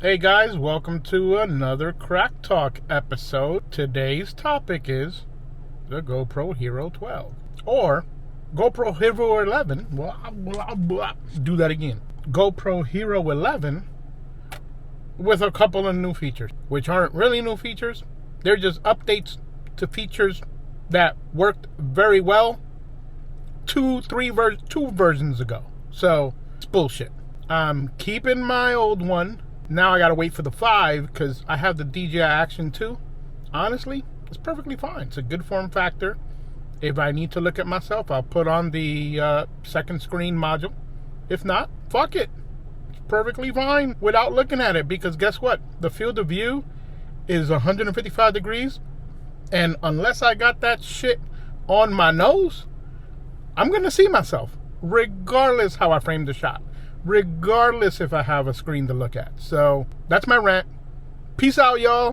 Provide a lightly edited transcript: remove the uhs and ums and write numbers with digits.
Hey guys, welcome to another Crack Talk episode. Today's topic is the GoPro Hero 12 or GoPro Hero 11. Do that again. GoPro Hero 11 with a couple of new features, which aren't really new features. They're just updates to features that worked very well two versions ago. So it's bullshit. I'm keeping my old one. Now I gotta wait for the 5 because I have the DJI Action 2. Honestly, it's perfectly fine. It's a good form factor. If I need to look at myself, I'll put on the second screen module. If not, fuck it. It's perfectly fine without looking at it, because guess what? The field of view is 155 degrees, and unless I got that shit on my nose, I'm gonna see myself, regardless how I frame the shot. Regardless if I have a screen to look at. So that's my rant. Peace out, y'all.